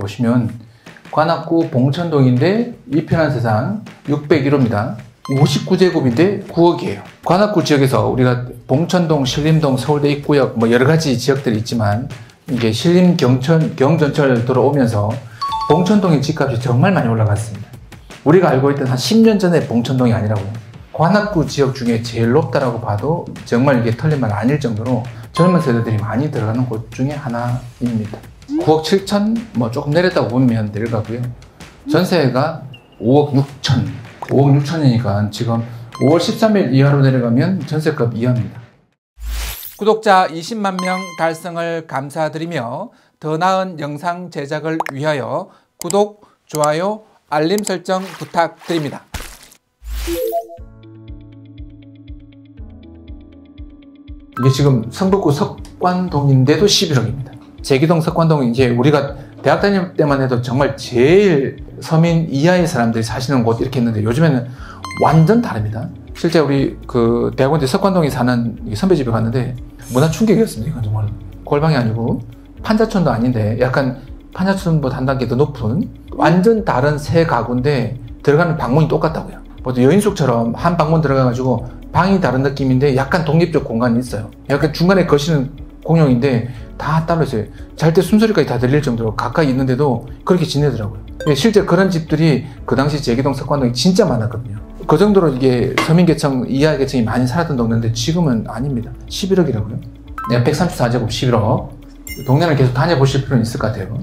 보시면 관악구 봉천동인데 이편한 세상 601호입니다. 59제곱인데 9억이에요. 관악구 지역에서 우리가 봉천동, 신림동, 서울대 입구역 뭐 여러 가지 지역들이 있지만 이게 신림 경전철 들어오면서 봉천동의 집값이 정말 많이 올라갔습니다. 우리가 알고 있던 한 10년 전에 봉천동이 아니라고요. 관악구 지역 중에 제일 높다라고 봐도 정말 이게 틀린 말 아닐 정도로 젊은 세대들이 많이 들어가는 곳 중에 하나입니다. 9억 7천 뭐 조금 내렸다고 보면 내려가고요. 전세가 5억 6천 5억 6천이니까 지금 5월 13일 이하로 내려가면 전세값 이하입니다. 구독자 20만 명 달성을 감사드리며 더 나은 영상 제작을 위하여 구독, 좋아요, 알림 설정 부탁드립니다. 이게 지금 성북구 석관동인데도 11억입니다. 제기동 석관동은 이제 우리가 대학 다닐 때만 해도 정말 제일 서민 이하의 사람들이 사시는 곳 이렇게 했는데 요즘에는 완전 다릅니다. 실제 우리 그 대학원대 석관동에 사는 선배 집에 갔는데 문화 충격이었습니다. 이건 정말 골방이 아니고 판자촌도 아닌데 약간 판자촌보다 한 단계 더 높은 완전 다른 새 가구인데 들어가는 방문이 똑같다고요. 보통 여인숙처럼 한 방문 들어가가지고 방이 다른 느낌인데 약간 독립적 공간이 있어요. 약간 중간에 거실은 공용인데 다 따로 있어요. 잘 때 숨소리까지 다 들릴 정도로 가까이 있는데도 그렇게 지내더라고요. 실제 그런 집들이 그 당시 제기동 석관동이 진짜 많았거든요. 그 정도로 이게 서민계층, 이하 계층이 많이 살았던 동네인데 지금은 아닙니다. 11억이라고요. 내가 134제곱 11억. 동네를 계속 다녀보실 필요는 있을 것 같아요.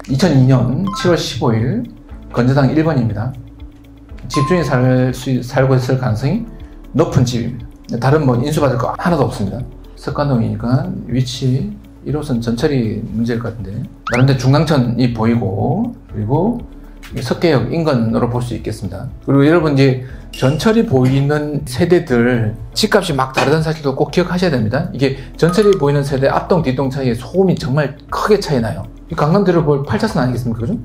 2002년 7월 15일 건저당 1번입니다. 집주인이 살고 있을 가능성이 높은 집입니다. 다른 뭐 인수받을 거 하나도 없습니다. 석관동이니까 위치 1호선 전철이 문제일 것 같은데 나름대로 중랑천이 보이고 그리고 석계역 인근으로 볼 수 있겠습니다. 그리고 여러분 이제 전철이 보이는 세대들 집값이 막 다르다는 사실도 꼭 기억하셔야 됩니다. 이게 전철이 보이는 세대 앞동 뒷동 사이에 소음이 정말 크게 차이 나요. 강남대로 볼 8차선 아니겠습니까? 그죠?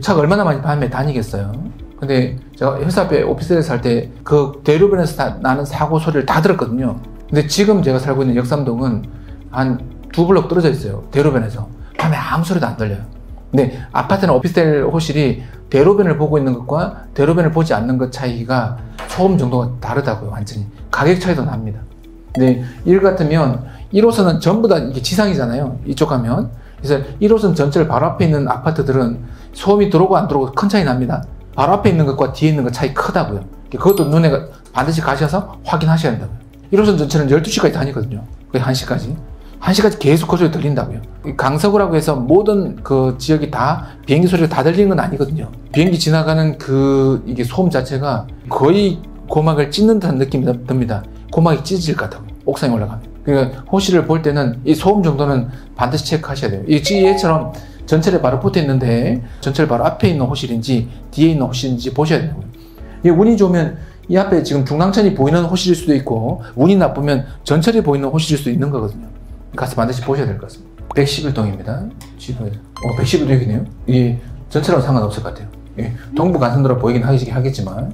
차가 얼마나 많이 밤에 다니겠어요. 근데 제가 회사 앞에 오피스텔에 살 때 그 대로변에서 나는 사고 소리를 다 들었거든요. 근데 지금 제가 살고 있는 역삼동은 한 2블록 떨어져 있어요. 대로변에서. 밤에 아무 소리도 안 들려요. 근데 아파트나 오피스텔 호실이 대로변을 보고 있는 것과 대로변을 보지 않는 것 차이가 소음 정도가 다르다고요. 완전히. 가격 차이도 납니다. 근데 일 같으면 1호선은 전부 다 이게 지상이잖아요. 이쪽 가면. 그래서 1호선 전철 바로 앞에 있는 아파트들은 소음이 들어오고 안 들어오고 큰 차이 납니다. 바로 앞에 있는 것과 뒤에 있는 것 차이 크다고요. 그것도 눈에 반드시 가셔서 확인하셔야 된다고요. 1호선 전철은 12시까지 다니거든요. 거의 1시까지. 1시까지 계속 그 소리 들린다고요. 강서구라고 해서 모든 그 지역이 다 비행기 소리가 다 들리는 건 아니거든요. 비행기 지나가는 이게 소음 자체가 거의 고막을 찢는 듯한 느낌이 듭니다. 고막이 찢어질 것 같다고요. 옥상에 올라가면. 그러니까 호실을 볼 때는 이 소음 정도는 반드시 체크하셔야 돼요. 얘처럼 전철에 바로 붙어 있는데 전철 바로 앞에 있는 호실인지 뒤에 있는 호실인지 보셔야 돼요. 운이 좋으면 이 앞에 지금 중랑천이 보이는 호실일 수도 있고 운이 나쁘면 전철이 보이는 호실일 수도 있는 거거든요. 가서 반드시 보셔야 될 것 같습니다. 111동입니다. 111동이네요. 이게 전철하고 상관없을 것 같아요. 동부 간선도로 보이긴 하겠지만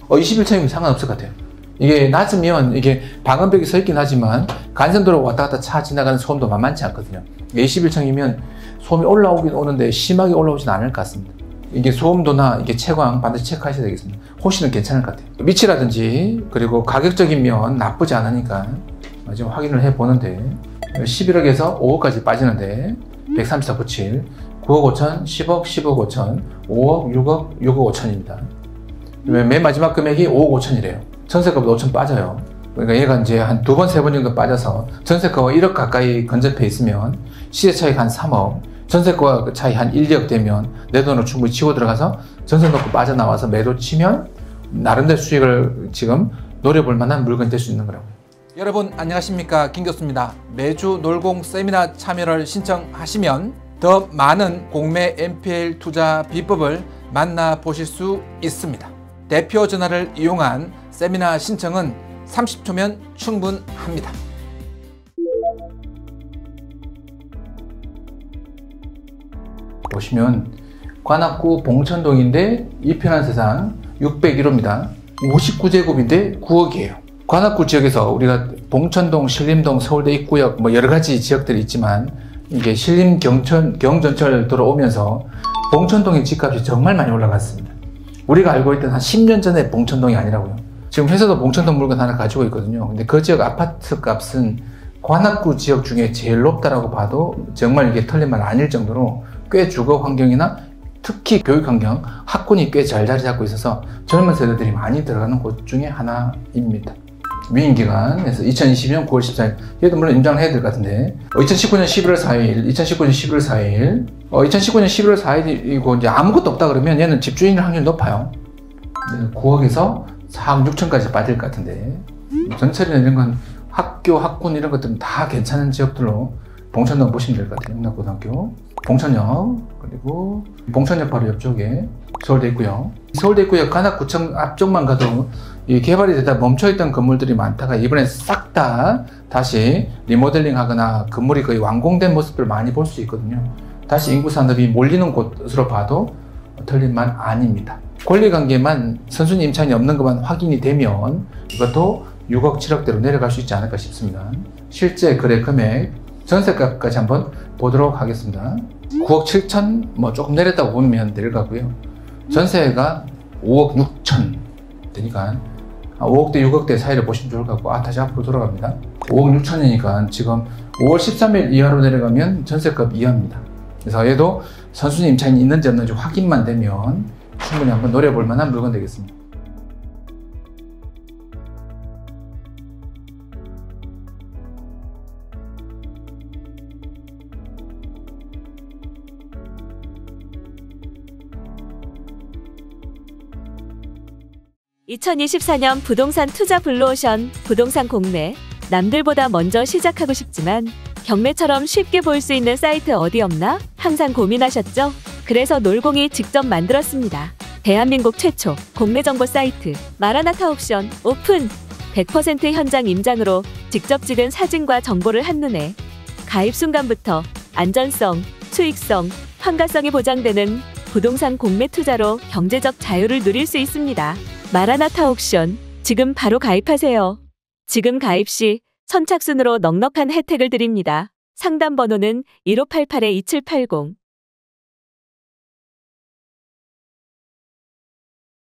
21층이면 상관없을 것 같아요. 이게 낮으면 이게 방음벽이 서 있긴 하지만 간선도로 왔다 갔다 차 지나가는 소음도 만만치 않거든요. 21층이면 소음이 올라오긴 오는데 심하게 올라오진 않을 것 같습니다. 이게 소음도나 이게 채광 반드시 체크하셔야 되겠습니다. 호실은 괜찮을 것 같아요. 위치라든지 그리고 가격적인 면 나쁘지 않으니까 지금 확인을 해보는데 11억에서 5억까지 빠지는데 13497, 9억 5천, 10억, 10억 5천, 5억, 6억, 6억 5천입니다. 맨 마지막 금액이 5억 5천이래요. 전세가보다 5천 빠져요. 그러니까 얘가 이제 한 2번, 3번 정도 빠져서 전세가가 1억 가까이 근접해 있으면 시세 차이가 한 3억, 전세가 차이 한 1, 2억 되면 내 돈으로 충분히 치고 들어가서 전세 놓고 빠져나와서 매도 치면 나름대로 수익을 지금 노려볼 만한 물건이 될 수 있는 거라고요. 여러분 안녕하십니까, 김교수입니다. 매주 놀공 세미나 참여를 신청하시면 더 많은 공매 NPL 투자 비법을 만나보실 수 있습니다. 대표 전화를 이용한 세미나 신청은 30초면 충분합니다. 보시면 관악구 봉천동인데 이편한 세상 601호입니다. 59제곱인데 9억이에요. 관악구 지역에서 우리가 봉천동, 신림동, 서울대 입구역 뭐 여러 가지 지역들이 있지만 이게 신림 경전철 들어오면서 봉천동의 집값이 정말 많이 올라갔습니다. 우리가 알고 있던 한 10년 전에 봉천동이 아니라고요. 지금 회사도 봉천동 물건 하나 가지고 있거든요. 근데 그 지역 아파트 값은 관악구 지역 중에 제일 높다라고 봐도 정말 이게 틀린 말 아닐 정도로 꽤 주거 환경이나 특히 교육 환경, 학군이 꽤 잘 자리 잡고 있어서 젊은 세대들이 많이 들어가는 곳 중에 하나입니다. 위임기간에서 2022년 9월 14일, 얘도 물론 임장을 해야 될 것 같은데, 2019년 11월 4일, 2019년 11월 4일, 2019년 11월 4일이고 이제 아무것도 없다 그러면 얘는 집주인일 확률이 높아요. 9억에서 4억 6천까지 빠질 것 같은데, 전철이나 이런 건 학교, 학군 이런 것들은 다 괜찮은 지역들로 봉천동 보시면 될 것 같아요. 영락고등학교, 봉천역, 그리고 봉천역 바로 옆쪽에 서울대 있고요. 서울대 있고요. 관악구청 앞쪽만 가도 이 개발이 되다 멈춰있던 건물들이 많다가 이번에 싹 다 다시 리모델링 하거나 건물이 거의 완공된 모습을 많이 볼 수 있거든요. 다시 인구 산업이 몰리는 곳으로 봐도 틀린 말 아닙니다. 권리관계만 선순위 임차인이 없는 것만 확인이 되면 이것도 6억 7억대로 내려갈 수 있지 않을까 싶습니다. 실제 거래 금액 전세값까지 한번 보도록 하겠습니다. 9억 7천 뭐 조금 내렸다고 보면 내려가고요. 전세가 5억 6천 되니까 5억대 6억대 사이를 보시면 좋을 것 같고, 다시 앞으로 돌아갑니다. 5억 6천이니까 지금 5월 13일 이하로 내려가면 전세값 이하입니다. 그래서 얘도 선순위 임차인이 있는지 없는지 확인만 되면 충분히 한번 노려볼 만한 물건 되겠습니다. (2024년) 부동산 투자 블루오션. 부동산 공매. 남들보다 먼저 시작하고 싶지만 경매처럼 쉽게 볼 수 있는 사이트 어디 없나? 항상 고민하셨죠? 그래서 놀공이 직접 만들었습니다. 대한민국 최초 공매 정보 사이트 마라나타 옥션 오픈. 100% 현장 임장으로 직접 찍은 사진과 정보를 한눈에 가입 순간부터 안전성, 수익성, 환가성이 보장되는 부동산 공매 투자로 경제적 자유를 누릴 수 있습니다. 마라나타 옥션. 지금 바로 가입하세요. 지금 가입 시 선착순으로 넉넉한 혜택을 드립니다. 상담 번호는 1588-2780.